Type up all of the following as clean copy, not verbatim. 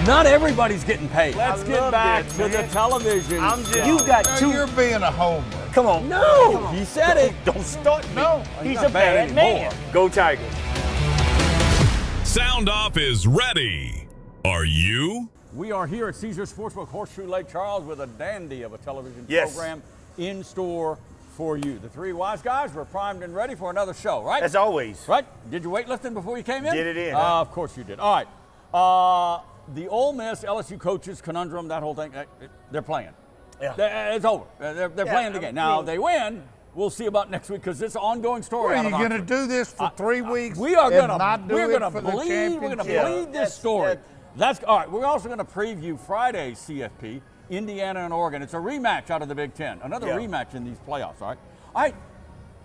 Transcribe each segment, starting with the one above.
Not everybody's getting paid. I Let's get love back this, to the man. television. You got Now, two. you're being a homer. Come on. No, he said it. Don't start me. No, he's not a bad bad man. anymore. Go Tigers. SoundOff is ready. Are you? We are here at Caesars Sportsbook, Horseshoe Lake Charles, with a dandy of a television Yes. program in store for you. The three wise guys were primed and ready for another show, right? As always. Right? Did you weightlifting before you came in? Did it in, Of course you did. All right. The Ole Miss LSU coaches conundrum, that whole thing, they're playing. Yeah. It's over. They're playing the game. Now, if they win, we'll see about next week because it's an ongoing story. What, are out you of going to Oxford. do this for 3 weeks? We are and going not do it for the bleed. We're going to championship? bleed this story. That's all right. We're also going to preview Friday's CFP, Indiana and Oregon. It's a rematch out of the Big Ten. Another rematch in these playoffs. All right. All right.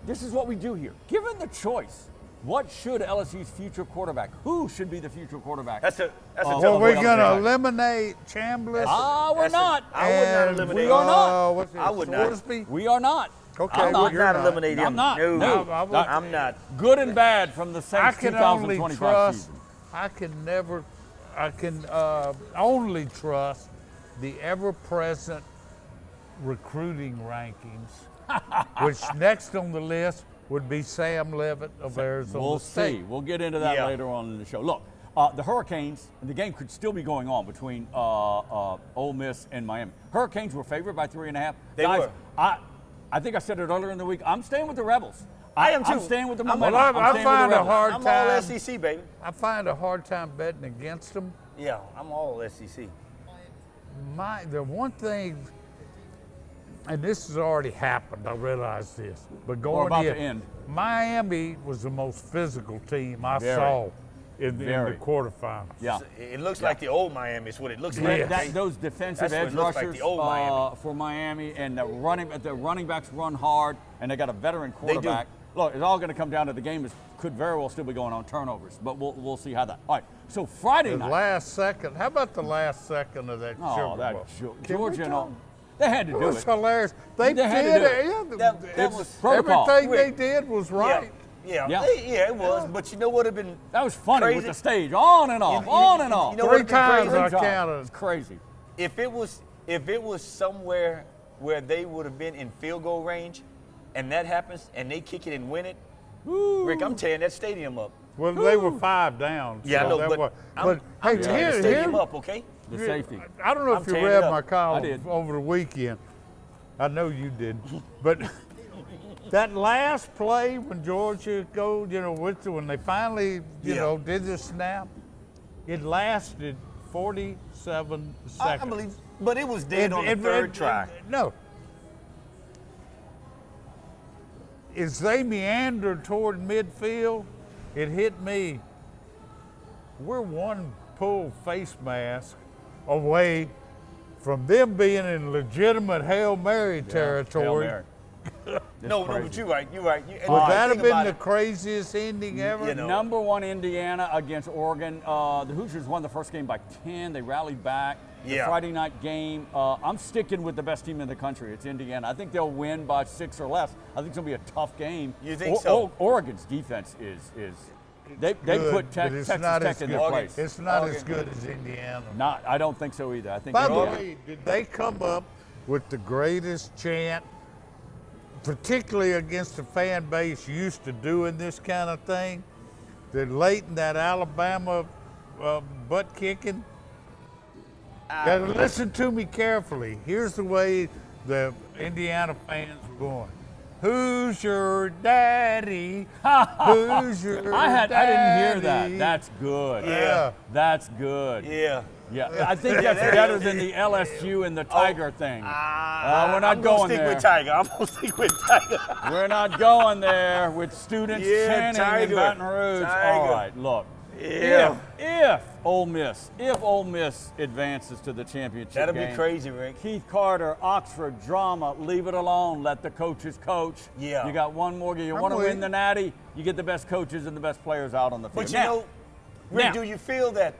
This is what we do here. Given the choice, what should LSU's future quarterback? Who should be the future quarterback? That's a Well, we're television going to program. eliminate Chambliss. We're not. I would not eliminate We are not. What's it, I would not. Scoresby? We are not. Okay, I'm well, not. you're not not. eliminate him. I'm not. No, No. I'm not. Good and bad from the I Saints can only 2025 trust. season. I can only trust the ever-present recruiting rankings, which next on the list would be Sam Levitt of Arizona We'll State. see. We'll get into that Yeah. later on in the show. Look, the Hurricanes, and the game could still be going on between Ole Miss and Miami. Hurricanes were favored by 3.5. They Guys, were. I think I said it earlier in the week. I'm staying with the Rebels. I am too. I'm staying with the I'm- momentum. Well, I I'm staying with find the a Rebels. hard I'm time. all SEC, baby. I find a hard time betting against them. Yeah, I'm all SEC. The one thing, and this has already happened, I realize this, but going about in, to end. Miami was the most physical team I Very. saw in the Very. quarterfinals. Yeah. It looks like the old Miami is what it looks Yeah. like. That, those defensive That's what it edge looks like, rushers the old Miami. for Miami, and the running backs run hard, and they got a veteran They do. quarterback. Look, it's all going to come down to the game could very well still be going on turnovers, but we'll see how that. All right, so Friday The night. last second, how about the last second of that Oh, Sugar Bowl? that Can we Georgia and talk? all. They had to It do was it. hilarious. They They had to did do it. it. Yeah, That it's- was protocol. everything they Rick. did was right. Yeah, Yeah. it was. But you know what would have been That was funny crazy? with the stage, on and off, You- on and off. you know Three what'd been times crazy? I Three times. counted. It's crazy. If it was somewhere where they would have been in field goal range, and that happens, and they kick it and win it, Rick, I'm tearing that stadium up. Well, they were 5 down. Yeah, I so know, that but was- I'm hey, tearing the here, stadium here, up, okay? The safety. I don't know I'm if you tearing read it up. my I column did. over the weekend. I know you did, but that last play when Georgia when they finally, did the snap, it lasted 47 seconds. I believe, but it was dead on the third try. No. As they meandered toward midfield, it hit me. We're one pull face mask away from them being in legitimate Hail Mary territory. Hail Mary. No, crazy. but you're right. You're right. And Would the that have thing been about the it- craziest ending ever? You know. Number one Indiana against Oregon. The Hoosiers won the first game by 10. They rallied back. The Yeah. Friday night game. I'm sticking with the best team in the country. It's Indiana. I think they'll win by 6 or less. I think it's going to be a tough game. You think so? Oregon's defense is they Good, put but Texas it's not Tech as in good. their place. It's not as Oregon. good as Indiana. Not. I don't think so either. I think. By the Indiana- way, did they come up with the greatest chant, particularly against the fan base used to doing this kind of thing? That late in that Alabama butt kicking. Now, listen to me carefully. Here's the way the Indiana fans were going. Who's your daddy? Who's your daddy? I didn't hear that. That's good. Yeah. That's good. Yeah. Yeah, I think that's better than the LSU and the Tiger thing. We're not I'm gonna going stick there. with Tiger. I'm gonna stick with Tiger. We're not going there with students Yeah, chanting in Tiger. Baton Rouge. Tiger. All right, look. Yeah. If Ole Miss advances to the championship That'll game, be crazy, Rick. Keith Carter, Oxford, drama, leave it alone. Let the coaches coach. Yeah. You got one more game. You want to with win you. the Natty, you get the best coaches and the best players out on the field. But you Now- know, Rick, now- do you feel that,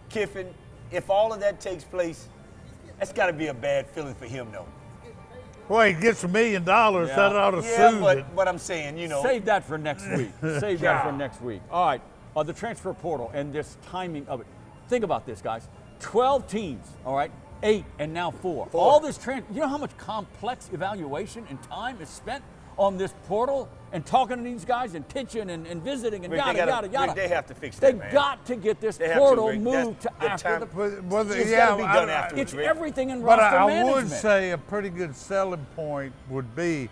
Kiffin, if all of that takes place, that's got to be a bad feeling for him, though. Well, he gets $1 million. Yeah. That ought to Yeah, soothe it. but I'm saying, Save that for next week. Save that for next week. All right, the transfer portal and this timing of it. Think about this, guys. 12 teams, all right, 8 and now 4. All this, you know how much complex evaluation and time is spent on this portal and talking to these guys and pitching and visiting and Rick, yada. Rick, they have to fix that, man. They got to get this They have to, portal Rick. moved to That after time- the. It's got to be done after. It's everything in But roster I management. would say a pretty good selling point would be,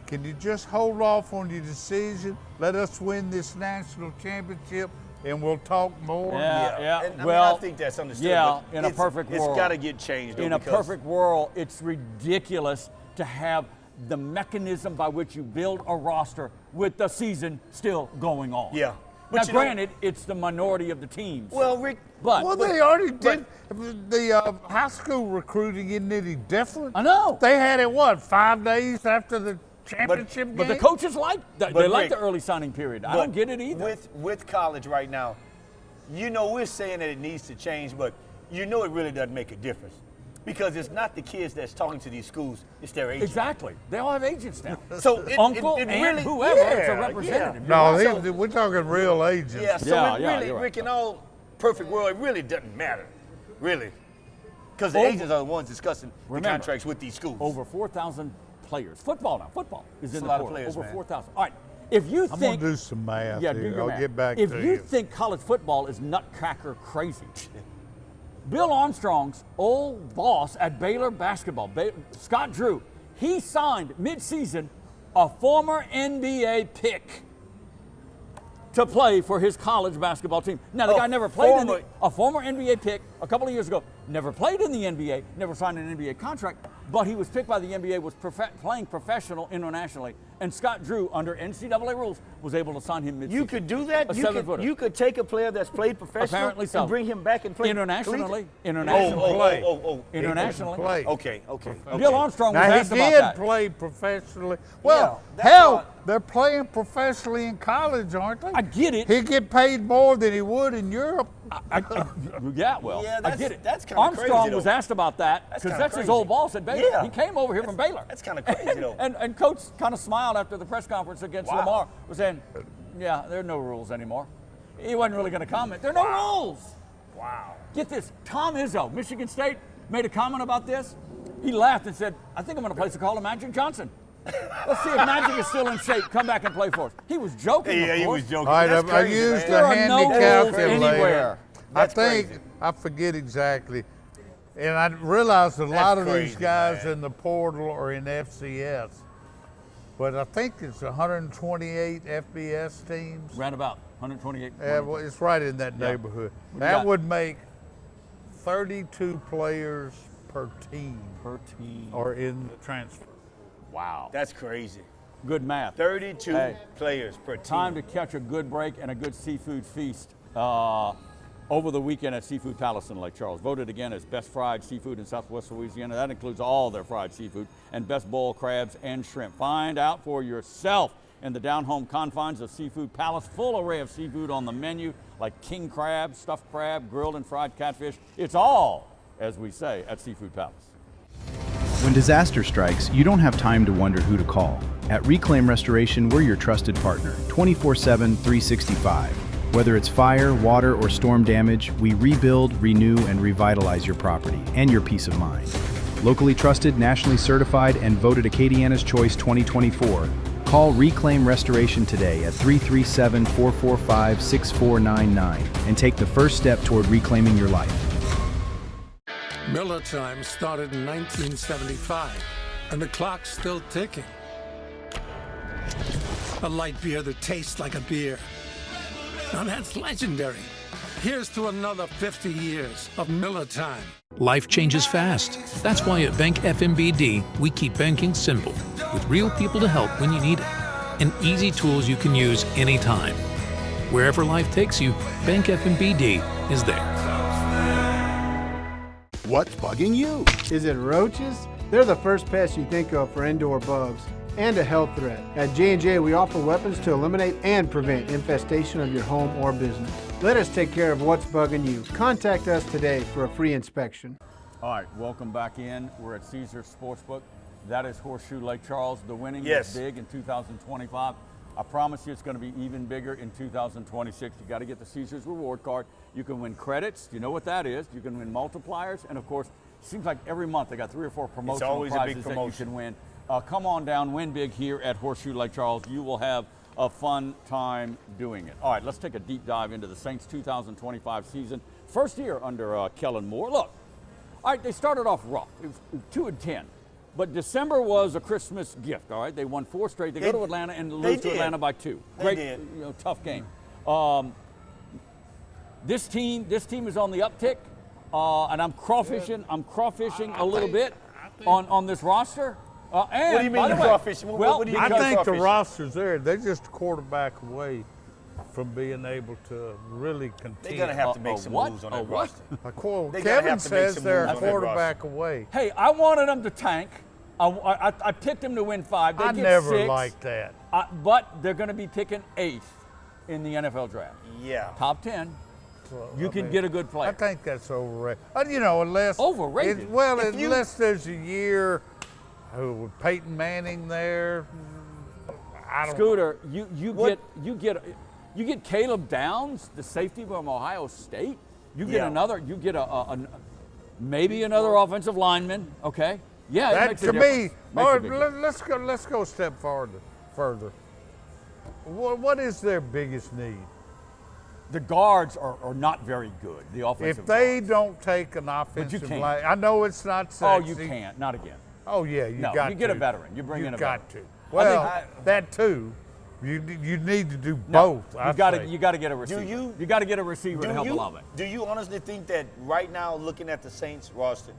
can you just hold off on your decision? Let us win this national championship, and we'll talk more. Yeah. And, Well, I think that's understood. yeah, but in a perfect world. It's got to get changed. Though, In a because perfect world, it's ridiculous to have the mechanism by which you build a roster with the season still going on. Yeah. Now, But you know- granted, it's the minority of the teams. Well, Rick. but Well, they already did. The high school recruiting isn't any different. I know. They had it, 5 days after the championship But the game? coaches like they like Rick, the early signing period. I but don't get it either. With college right now, we're saying that it needs to change, but it really doesn't make a difference. Because it's not the kids that's talking to these schools, it's their agents. Exactly. They all have agents now. So Uncle it and really, whoever is a yeah, representative. yeah. No, So- we're talking real agents. Yeah, so Yeah, it yeah, really, you're right. Rick, in all perfect world, it really doesn't matter, really. Because the Over- agents are the ones discussing Remember, the contracts with these schools. Over 4,000 players. Football is That's in a the lot of portal. players, Over man. 4,000. All right. If you I'm think going to do some math yeah, do here. your I'll math. get back if to you you. think college football is nutcracker crazy, Bill Armstrong's old boss at Baylor basketball, Scott Drew, he signed midseason a former NBA pick to play for his college basketball team. Now, the guy never played a former NBA pick a couple of years ago, never played in the NBA, never signed an NBA contract, but he was picked by the NBA, was playing professional internationally, and Scott Drew, under NCAA rules, was able to sign him midseason. You could do that? A 7-footer. You could take a player that's played professional Apparently so. and bring him back and play Internationally. play. Internationally. Play. Okay. Bill Armstrong was Now, he asked about did that. play professionally. Well, that's hell, what- they're playing professionally in college, aren't they? I get it. He'd get paid more than he would in Europe. Yeah, well, Yeah, I get it. that's kinda Armstrong crazy, was though. asked about that That's because kinda that's his crazy. old boss at Baylor. Yeah. He came over here from Baylor. That's kinda crazy, though. And Coach kind of smiled after the press conference against Wow. Lamar, was saying, yeah, there are no rules anymore. He wasn't really going to comment. There are no rules. Wow. Get this, Tom Izzo, Michigan State, made a comment about this. He laughed and said, I think I'm going to place a call to Magic Johnson. Let's see if Magic is still in shape. Come back and play for us. He was joking, Yeah, of he course. was joking. All right, That's I crazy, used man. the There are no handicap rules calculator. anywhere. I That's think, crazy. I forget exactly. And I realize a lot of these crazy, guys man. in the portal are in FCS. But I think it's 128 FBS teams. Roundabout 128. Yeah, well, it's right in that Yeah. neighborhood. What do you That got? would make 32 players per team per team. are in the transfer. Wow. That's crazy. Good math. 32 Hey, players per team. Time to catch a good break and a good seafood feast over the weekend at Seafood Palace in Lake Charles. Voted again as best fried seafood in Southwest Louisiana. That includes all their fried seafood and best boiled crabs and shrimp. Find out for yourself in the down-home confines of Seafood Palace. Full array of seafood on the menu like king crab, stuffed crab, grilled and fried catfish. It's all, as we say, at Seafood Palace. When disaster strikes, you don't have time to wonder who to call. At Reclaim Restoration, we're your trusted partner, 24/7, 365. Whether it's fire, water, or storm damage, we rebuild, renew, and revitalize your property and your peace of mind. Locally trusted, nationally certified, and voted Acadiana's Choice 2024. Call Reclaim Restoration today at 337-445-6499 and take the first step toward reclaiming your life. Miller Time started in 1975, and the clock's still ticking. A light beer that tastes like a beer. Now that's legendary. Here's to another 50 years of Miller Time. Life changes fast. That's why at Bank FMBD, we keep banking simple, with real people to help when you need it, and easy tools you can use anytime. Wherever life takes you, Bank FMBD is there. What's bugging you? Is it roaches? They're the first pests you think of for indoor bugs and a health threat. At J&J, we offer weapons to eliminate and prevent infestation of your home or business. Let us take care of what's bugging you. Contact us today for a free inspection. All right, welcome back in. We're at Caesars Sportsbook. That is Horseshoe Lake Charles. The winning Yes. is big in 2025. I promise you it's going to be even bigger in 2026. You got to get the Caesars reward card. You can win credits. You know what that is. You can win multipliers. And of course, it seems like every month they got 3 or 4 promotional always a prizes big that you promotion. can win. Come on down, win big here at Horseshoe Lake Charles. You will have a fun time doing it. All right, let's take a deep dive into the Saints 2025 season. First year under Kellen Moore. Look, all right, they started off rough. It was 2-10. But December was a Christmas gift, all right? They won 4 straight. They go to Atlanta and lose to Atlanta by 2. Great, tough game. This team is on the uptick, and I'm crawfishing a little bit on this roster. And What do you mean you're crawfishing? Well, what do you I mean think the crawfishing? roster's there. They're just a quarterback away from being able to really contend. They're going to have to make some what? moves on A that what? roster. They gotta Kevin have to make says some they're moves a on that quarterback away. Hey, I wanted them to tank. I picked them to win 5. They I get never 6, liked that. but they're going to be picking 8th in the NFL draft. Yeah. Top 10. So, You can get a good player. I think that's overrated. Unless Overrated? unless there's a year with Peyton Manning there. I don't. Scooter, you get Caleb Downs, the safety from Ohio State. You get another. You get maybe another offensive lineman. Okay. Yeah, it That makes a to difference. me. Makes a Or big difference. let's go a step further. What is their biggest need? The guards are not very good. The offensive. If they guards. don't take an offensive can't. line, I know it's not Oh, sexy. you can't. Not again. Oh yeah, you No, got to. you get a veteran. You bring in a got veteran. to. Well, that too. You need to do No, both. you got to get a receiver. You got to get a receiver to help a lot of it. Do you honestly think that right now, looking at the Saints roster,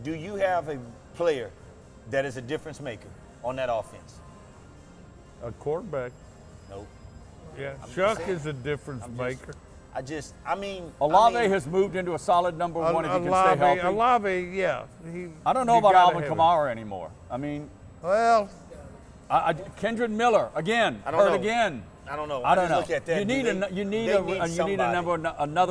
do you have a player that is a difference maker on that offense? A quarterback. Nope. Yeah, just Chuck saying. is a difference maker. Olave has moved into a solid number 1 if he can stay healthy. Olave, yeah. I don't know you about gotta Alvin have him. Kamara anymore. I mean, Well, Kendrick Miller again, I don't hurt know. again. I don't know. I don't just know. Look at that. You need another the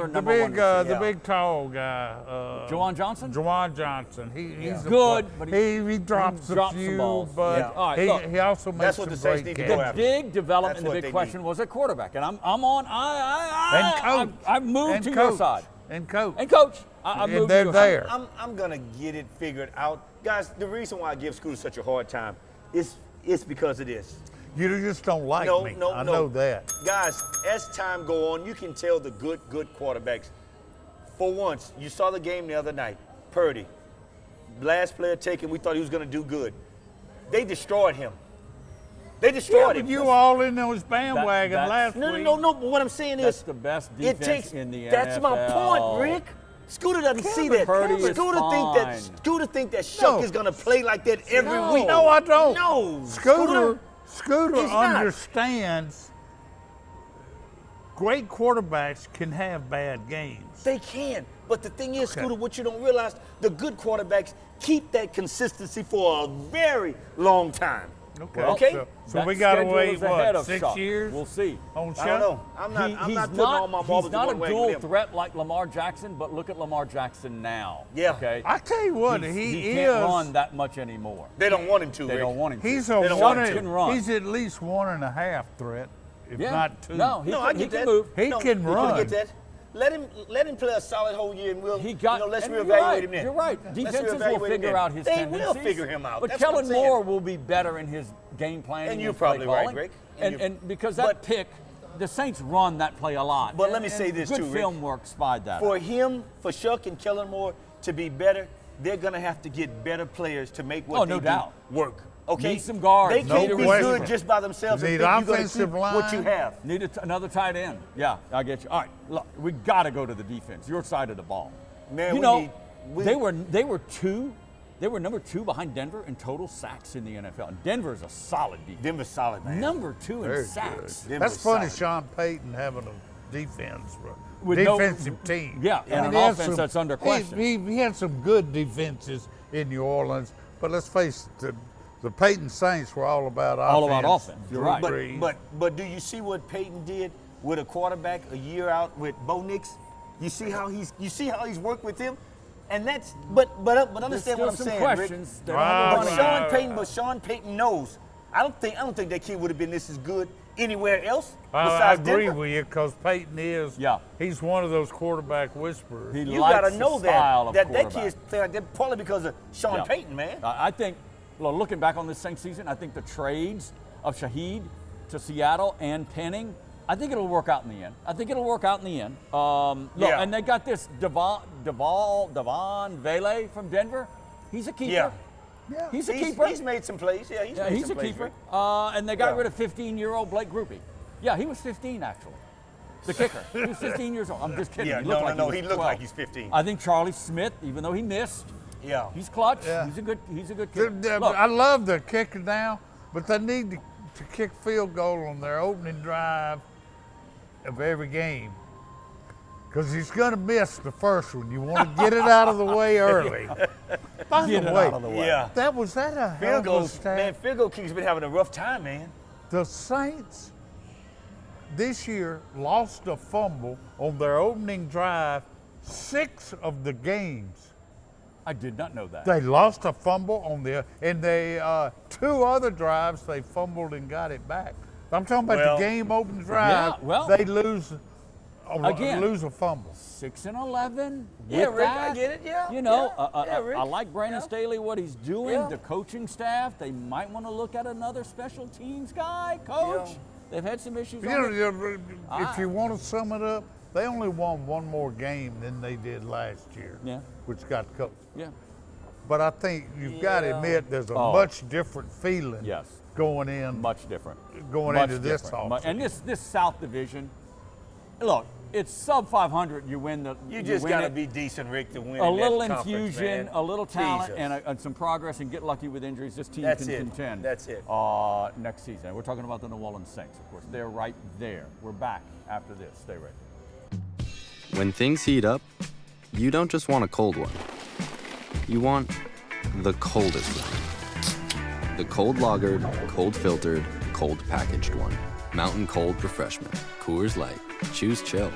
number 1 big, receiver. the big tall guy. Jawan Johnson? Jawan Johnson. He's good, a, but he drops a drops few, some balls. but Yeah. All right, look, he also makes that's what some the Saints great need to go catches. after. big development That's and the what big they question need. was at quarterback. And I'm on. And coach. I've moved And to coach. your side. And coach. And coach, I And moved they're to your side. there. I'm gonna get it figured out, guys. The reason why I give Scooter such a hard time is because of this. You just don't like No, me. no, I no. know that. Guys, as time go on, you can tell the good quarterbacks. For once, you saw the game the other night. Purdy, last player taken, we thought he was going to do good. They destroyed him. They destroyed him. You all in those bandwagon that's- last No. week. But what I'm saying That's is, the best it defense takes. in the That's my NFL. point, Rick. Scooter doesn't see that. Purdy is fine. Scooter think that Shuck is going to play like that every week. No, I don't. No, Scooter He's not. understands great quarterbacks can have bad games. They can. But the thing is, Scooter, what you don't realize, the good quarterbacks keep that consistency for a very long time. Okay? So That we got to schedule wait, is ahead what, of 6 Shuck. years? We'll see. On I Shuck? don't know. I'm not putting all my balls He's into not one a wagon dual with him. threat like Lamar Jackson, but look at Lamar Jackson now. Yeah. Okay. I tell you what, he he can't is. run that much anymore. They don't want him to, They Rick. don't want him. He's to. a don't one. want him to run. He's at least 1.5 threat, if Yeah. not 2. No, he No, can, I he get can that. move. He No, can I run. get that. Let him play a solid whole year, and we'll let's and you're reevaluate right, him then. You're right. Let's Defenses will reevaluate him figure then. out his They tendencies. will figure him out. But That's what Kellen I'm saying. Moore will be better in his game planning. And you're his play probably right, calling. Rick. And because that pick, the Saints run that play a lot. But let And- me say and this good too, Rick. film work spied that. For out. him, for Shuck and Kellen Moore to be better, they're gonna have to get better players to make what no they doubt. do work. Okay, Need some guards. They can't No be question. good just by themselves. Need and think you're gonna offensive keep what you line. have. Need another tight end. Yeah, I get you. All right, look, we got to go to the defense. Your side of the ball. Man, you we know, need- they were number 2 behind Denver in total sacks in the NFL. And Denver is a solid defense. Denver's solid, man. Number 2 in Very sacks. good. Denver's That's funny, solid. Sean Payton having a defense, With no- defensive team. Yeah, and an he had offense that's under question. He had some good defenses in New Orleans, but let's face it, the Peyton Saints were all about offense. All about offense. You're Drew right. Brees. But do you see what Peyton did with a quarterback a year out with Bo Nix? You see how he's worked with him, and that's but understand what I'm some saying, questions. Rick. They're Wow. on the But running. Sean Payton knows. I don't think that kid would have been this as good anywhere else I besides agree Denver. with you because Peyton is. Yeah. He's one of those quarterback whisperers. He You likes got to know the style that of that quarterback. kid's playing like that partly because of Sean Yeah. Payton, man. I think, well, looking back on this Saints season, I think the trades of Shaheed to Seattle and Penning, I think it'll work out in the end. Yeah. And they got this Devon Vele from Denver. He's a keeper. Yeah. Yeah. He's a keeper. He's made some plays. Yeah, Yeah, made he's some a plays, keeper. Rick. And they got Yeah. rid of 15-year-old Blake Groupie. Yeah, he was 15 actually. The kicker. He was 15 years old. I'm just kidding. Yeah, he looked like he was looked 12. like he's 15. I think Charlie Smith, even though he missed, Yeah. he's clutch. Yeah. He's a good kicker. Look, I love the kicker now, but they need to kick field goal on their opening drive of every game. Because he's going to miss the first one. You want to get it out of the way early. By Get the it way, out of the way. Yeah. that was that a hell Field of a goals, stat? man. Field goal kickers been having a rough time, man. The Saints this year lost a fumble on their opening drive 6 of the games. I did not know that. They lost a fumble on and they 2 other drives they fumbled and got it back. I'm talking about Well, the game opening drive. yeah, well, they lose again, a fumble. 6-11. Yeah, with Rick, that, I get it, yeah, You know, yeah, Rick, I like Brandon yeah. Staley, what he's doing. Yeah. The coaching staff, they might want to look at another special teams guy, coach. Yeah. They've had some issues. You on it. know, if you want to sum it up, they only won one more game than they did last year, Yeah. which got coached. Yeah. But I think you've got to admit there's a Oh. much different feeling Yes. going in. Much different. Going Much into this different. offseason. And this South Division, look, it's sub 500. You win the. You just win got to it. be decent, Rick, to win. A in that little conference, infusion, man. a little talent, Jesus. and some progress, and get lucky with injuries. This team That's can it. contend. That's it. Next season. We're talking about the New Orleans Saints, of course. They're right there. We're back after this. Stay ready. When things heat up, you don't just want a cold one. You want the coldest one. The cold lagered, cold filtered, cold packaged one. Mountain Cold Refreshment. Coors Light. Choose chill.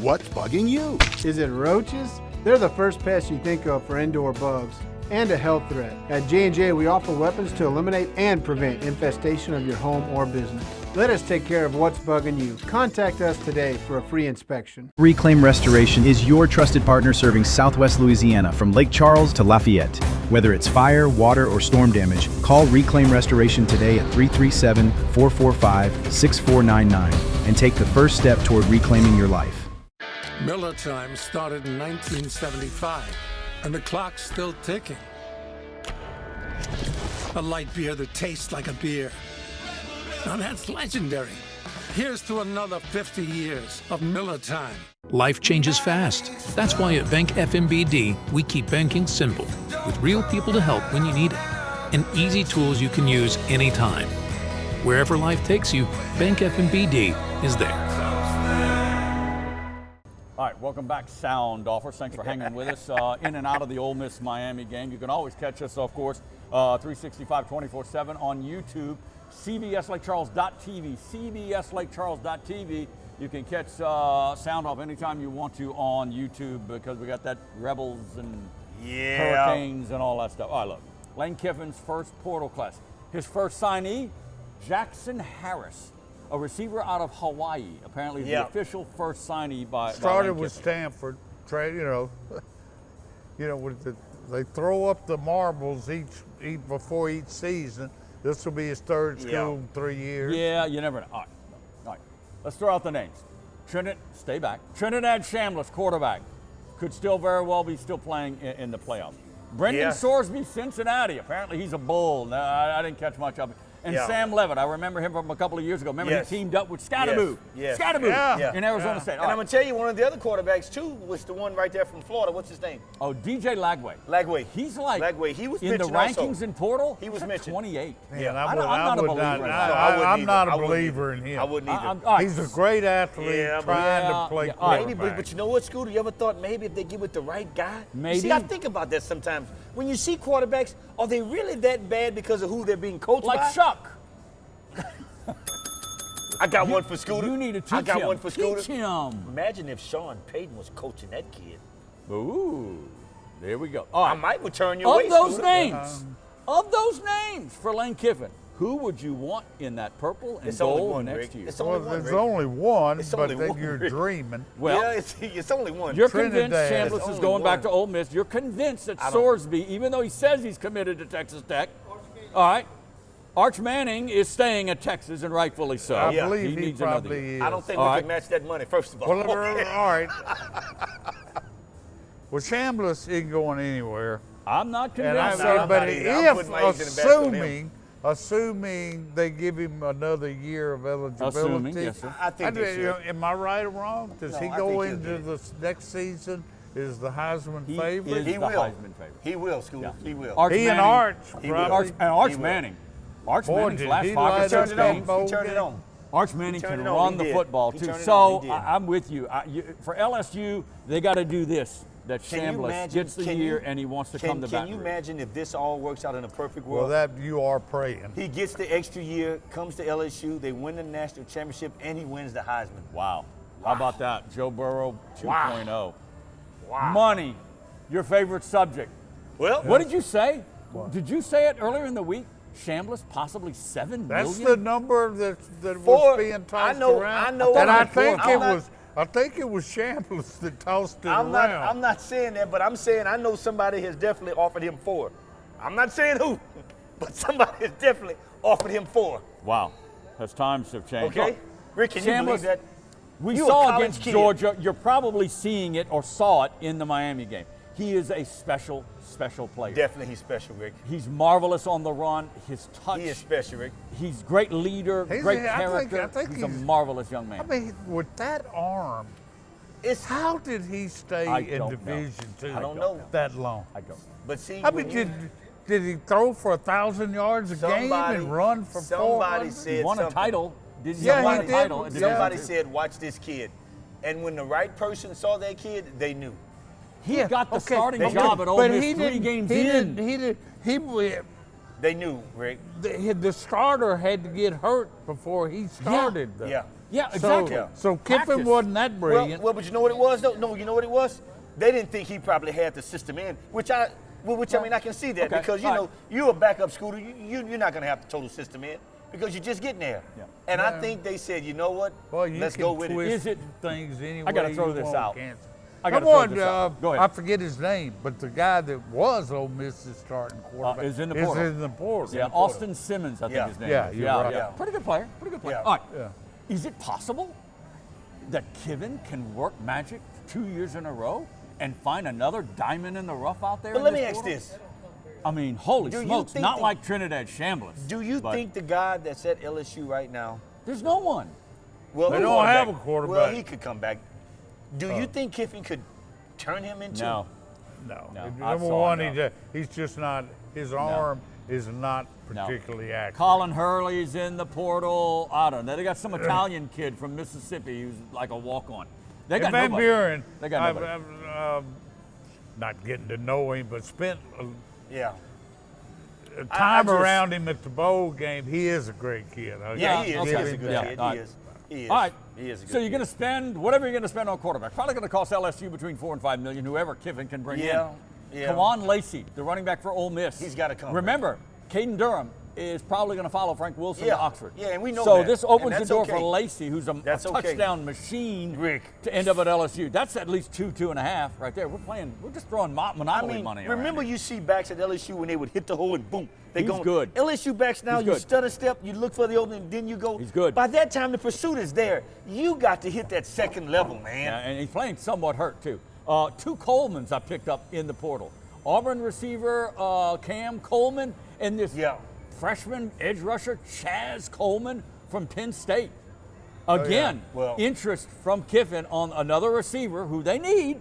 What's bugging you? Is it roaches? They're the first pest you think of for indoor bugs and a health threat. At J&J, we offer weapons to eliminate and prevent infestation of your home or business. Let us take care of what's bugging you. Contact us today for a free inspection. Reclaim Restoration is your trusted partner serving Southwest Louisiana from Lake Charles to Lafayette. Whether it's fire, water, or storm damage, call Reclaim Restoration today at 337-445-6499 and take the first step toward reclaiming your life. Miller Time started in 1975, and the clock's still ticking. A light beer that tastes like a beer. Now that's legendary. Here's to another 50 years of Miller Time. Life changes fast. That's why at Bank FMBD, we keep banking simple, with real people to help when you need it, and easy tools you can use anytime. Wherever life takes you, Bank FMBD is there. All right, welcome back, SoundOffers. Thanks for hanging with us in and out of the Ole Miss Miami game. You can always catch us, of course, 365 24/7 on YouTube, cbslakecharles.tv, cbslakecharles.tv. You can catch SoundOff anytime you want to on YouTube because we got that Rebels and Hurricanes and all that stuff. All right, look, Lane Kiffin's first portal class. His first signee, Jackson Harris, a receiver out of Hawaii. Apparently the official first signee by Started Lane with Kiffin. Stanford, they throw up the marbles each before each season. This will be his third school in 3 years. Yeah, you never know. All right. Let's throw out the names. Stay back. Trinidad Shambliss, quarterback, could still very well be still playing in the playoffs. Brendan Sorsby, Cincinnati. Apparently he's a bull. No, I didn't catch much of it. And Sam Levitt, I remember him from a couple of years ago. Remember he teamed up with Scattaboo. Scattaboo in Arizona State. And I'm going to tell you, one of the other quarterbacks, too, was the one right there from Florida. What's his name? Oh, DJ Lagway. He's like, Lagway. He was in the mentioned rankings also. in portal, He was at mentioned. 28. Man, I'm not a believer in him. I'm not a believer in him. I wouldn't either. He's a great athlete trying to play quarterback. Maybe, but you know what, Scooter? You ever thought maybe if they get with the right guy? Maybe. You see, I think about that sometimes. When you see quarterbacks, are they really that bad because of who they're being coached by? Like Chuck. I got one for Scooter. You need to teach I got him. one for Scooter. Teach him. Imagine if Sean Payton was coaching that kid. Ooh, there we go. All right. I might return your way, Of those Scooter. names for Lane Kiffin, Who would you want in that purple and It's only gold one, next Rick. year? It's only Well, one, there's Rick. only one, It's but only then one, you're Rick. dreaming. Well, yeah, it's only one. you're Trinidad. convinced Chambliss It's is only going back one. to Ole Miss. You're convinced that I don't- Sorsby, even though he says he's committed to Texas Tech, all right, Arch Manning is staying at Texas, and rightfully so. I Yeah. believe he needs another probably year. is. I don't think All we right. can match that money, first of all. Well, all right. Well, Chambliss isn't going anywhere. I'm not And I convinced. No, say, I'm but not either. I'm putting my eggs in the basket on him. assuming they give him another year of eligibility. Assuming, yes, sir. I think they should. Am I right or wrong? Does No, he I go think he'll into get it. the next season as the Heisman He favorite? is He the will. Heisman favorite. He will, School. Yeah. He will. Arch He and Manning- Arch, He will. probably. Arch He will. Manning. Arch Boy, Manning's did last he 5 or light He 6 turned up it that games. on. bowl He turned it game? on. Arch Manning turned can it on. run He the did. football He too. turned it So on. He did. I'm with you. For LSU, they got to do this. That Can you Chambliss imagine- gets the can year you- and he wants to come to Can Baton you Rouge. imagine if this all works out in a perfect Well, world? that you are praying. He gets the extra year, comes to LSU, they win the national championship, and he wins the Heisman. Wow. How about that? Joe Burrow 2.0. Wow. Money, your favorite subject. Well, What did you say? Did you say it earlier in the week? Chambliss possibly $7 That's million? the number that Four. was being tossed I know- around. I know- and I I'm think not- it was Chambliss that tossed it I'm around. not saying that, but I'm saying I know somebody has definitely offered him 4. I'm not saying who, but somebody has definitely offered him 4. Wow. As times have changed. Okay? Rick, can you Chambliss, believe that? We You a saw college against kid. Georgia. You're probably seeing it or saw it in the Miami game. He is a special, special player. Definitely he's special, Rick. He's marvelous on the run. His touch. He is special, Rick. He's great leader, He's- great I character. think he's a he's- marvelous young man. I mean, with that arm, how did he stay I in don't know. Division II I don't know. that long? I don't. But see, I mean, did he throw for 1,000 yards a game and run for 400? Somebody said He won a something. title. Did he Yeah, win he a did. title? in Division Somebody II? said, watch this kid. And when the right person saw that kid, they knew. He got the okay, starting okay, job at Ole but Miss he 3 didn't- games he in. didn't- They knew, Rick. the starter had to get hurt before he started. though. Yeah. Yeah, exactly. So Kiffin Practice. wasn't that brilliant. Well, but you know what it was, though? No, you know what it was? They didn't think he probably had the system in, which I mean, I can see that Okay, because, you all know, right. you're a backup scooter. You're not going to have the total system in because you're just getting there. Yeah. And I think they said, you know what? Well, you Let's can go with twist Is it- things anyway. I gotta throw you this want, out. can't you? I gotta Come throw on, this out. Go I ahead. forget his name, but the guy that was Ole Miss's starting quarterback is in the portal. Is in the portal. Yeah, Austin Simmons, I think Yeah. his name Yeah, is. you're Yeah, right. yeah. Pretty good player. Pretty good player. Yeah. All right. Yeah. Is it possible that Kivin can work magic 2 years in a row and find another diamond in the rough out there? But in let this me ask portal? this. I mean, holy Do you smokes! think Not that- like Trinidad Chambliss. Do you but think the guy that's at LSU right now, there's no one? well, They who's don't going have back? a quarterback. Well, he could come back. Do you think Kiffin could turn him into? No. No. No, I Number saw one, it, he's just not. His arm is not No. particularly accurate. Colin Hurley's in the portal. I don't know. They got some Italian kid from Mississippi who's like a walk-on. They got Van nobody. Buren, They got nobody. I've not getting to know him, but spent Yeah. time just- around him at the bowl game. He is a great kid. Yeah, he is. okay. He's a good Yeah, kid. all right. He is. He is. All right. He is a good So you're kid. going to spend whatever you're going to spend on quarterback. Probably going to cost LSU between $4 and $5 million. Whoever Kiffin can bring Yeah, in. yeah. Kawan Lacey, the running back for Ole Miss. He's gotta come. Remember, Caden Durham is probably going to follow Frank Wilson Yeah. to Oxford. Yeah, and we know so that. this And opens the that's door okay. for Lacey, who's a That's okay. touchdown machine, Rick. to end up at LSU. That's at least 2.5 right there. We're just throwing I monopoly mean, money around remember here. you see backs at LSU when they would hit the hole and boom, they He's go. good. LSU backs now, He's you good. stutter step, you look for the opening, then you go. He's good. By that time, the pursuit is there. You got to hit that second level, man. Yeah, and he's playing somewhat hurt, too. 2 Colemans I picked up in the portal. Auburn receiver Cam Coleman and this Yeah. freshman edge rusher Chaz Coleman from Penn State. Again, Well- interest from Kiffin on another receiver who they need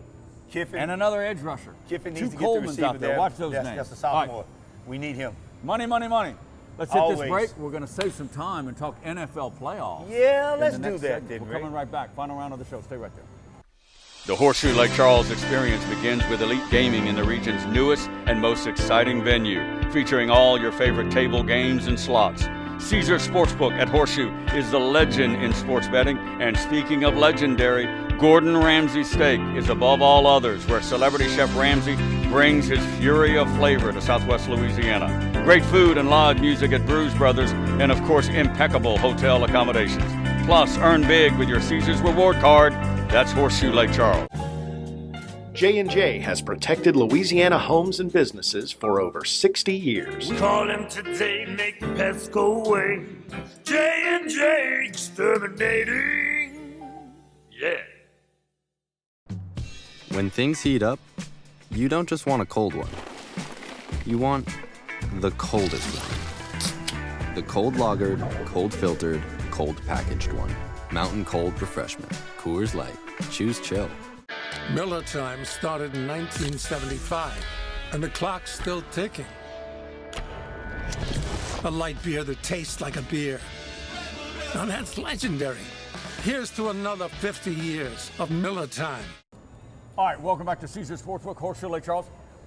Kiffin, and another edge rusher. Kiffin 2 needs to get the Colemans receiver out there. Watch those that's, names. That's a All right. sophomore. We need him. Money, money, money. Let's hit this Always. break. We're going to save some time and talk NFL playoffs. Yeah, in let's the do next that segment. then, We're Rick. coming right back. Final round of the show. Stay right there. The Horseshoe Lake Charles experience begins with elite gaming in the region's newest and most exciting venue, featuring all your favorite table games and slots. Caesars Sportsbook at Horseshoe is the legend in sports betting, and speaking of legendary, Gordon Ramsay's steak is above all others, where celebrity chef Ramsay brings his fury of flavor to Southwest Louisiana. Great food and live music at Brews Brothers, and of course, impeccable hotel accommodations. Plus, earn big with your Caesars Reward Card. That's Horseshoe Lake Charles. J&J has protected Louisiana homes and businesses for over 60 years. Call him today, make the pests go away. J&J Exterminating. Yeah. When things heat up, you don't just want a cold one. You want the coldest one. The cold lagered, cold filtered, cold packaged one. Mountain Cold Refreshment. Coors Light. Choose chill. Miller Time started in 1975, and the clock's still ticking. A light beer that tastes like a beer. Now that's legendary. Here's to another 50 years of Miller Time. All right, welcome back to Caesars Sportsbook, Horseshoe Lake Charles.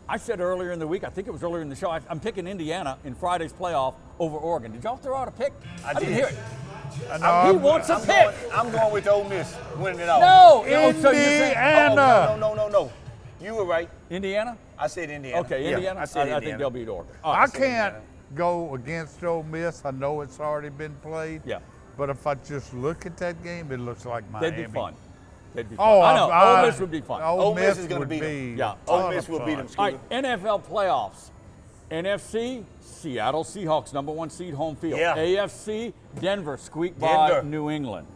I said earlier in the week, I think it was earlier in the show, I'm picking Indiana in Friday's playoff over Oregon. Did y'all throw out a pick? I didn't hear it. He wants a pick. I'm going with Ole Miss winning it all. No, Indiana. No. You were right. Indiana? I said Indiana. Okay, Yeah, Indiana. I said Indiana. I think they'll beat Oregon. I can't go against Ole Miss. I know it's already been played. Yeah. But if I just look at that game, it looks like Miami. They'd be fun. They'd be fun. Oh, I know. Ole Miss would be fun. Ole Miss is going to beat them. Yeah. Ole Miss will beat them. All right, NFL playoffs. NFC, Seattle Seahawks, number 1 seed, home field. Yeah. AFC, Denver squeaked by New England.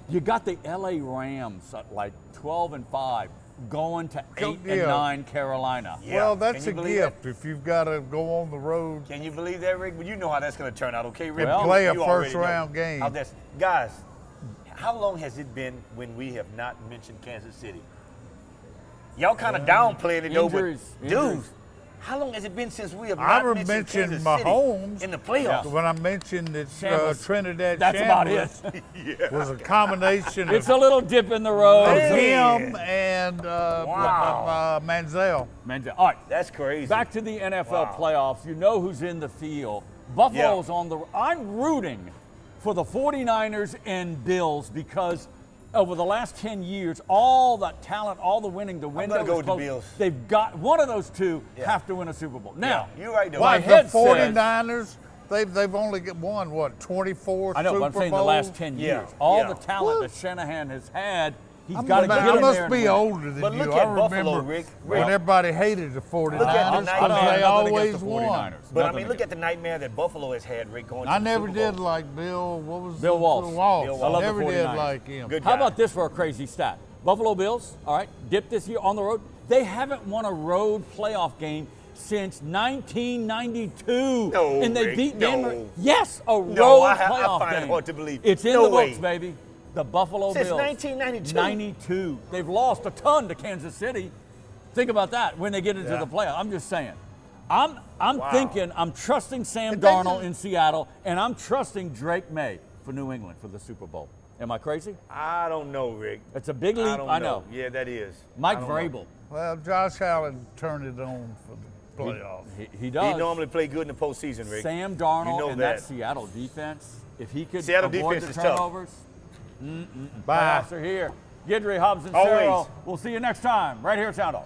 You got the LA Rams at like 12-5, going to 8-9 Carolina. Yeah. Well, that's a gift if you've got to go on the road. Can you believe that, Rick? Well, you know how that's going to turn out, okay, Rick? And play a You already first-round know game. how that's- Guys, how long has it been when we have not mentioned Kansas City? Y'all kind of downplaying it, though, but dude, how long has it been since we have not mentioned Kansas Mahomes City in the playoffs? When I mentioned that Trinidad That's about it. was a combination It's a little dip in the road. of him and Manziel. All right. That's crazy. Back to the NFL playoffs. You know who's in the field. Buffalo's on the. I'm rooting for the 49ers and Bills because over the last 10 years, all the talent, all the winning, the window I'm gonna go is with the closed. Bills. They've got one of those two have to win a Super Bowl. Now, you're right. Though. my The head says, 49ers, they've only won, 24 I know, Super but I'm saying the Bowls? last 10 years. All the talent that Shanahan has had, he's got to get in there. I must and be win. older than But you. look I at Buffalo, remember Rick. when everybody hated the 49ers Look at the because nightmare. they always won. But I mean, look at the nightmare that Buffalo has had, Rick, going to I the never Super Bowl. did like Bill. What was Bill Walsh. Bill Walsh. I love never the 49ers. did like him. Good How guy. about this for a crazy stat? Buffalo Bills, all right, dipped this year on the road. They haven't won a road playoff game since 1992. No, and they Rick, beat no. Denver. Yes, a road No, I playoff find it game. hard to believe. It's in No the books, way. baby. The Buffalo Since Bills. 1992. 92. They've lost a ton to Kansas City. Think about that when they get into the playoff. I'm just saying. I'm thinking, I'm trusting Sam Darnold in Seattle, and I'm trusting Drake May for New England for the Super Bowl. Am I crazy? I don't know, Rick. It's a big leap, I I know. Yeah, that is. Mike I don't know. Vrabel. Well, Josh Allen turned it on for the playoffs. He does. He normally play good in the postseason, Rick. Sam Darnold You know and that. that Seattle defense, if he could Seattle avoid defense the is tough. turnovers, Bye. playoffs are here. Gidry, Hobbs, and Always. Cyril. We'll see you next time right here at SoundOff.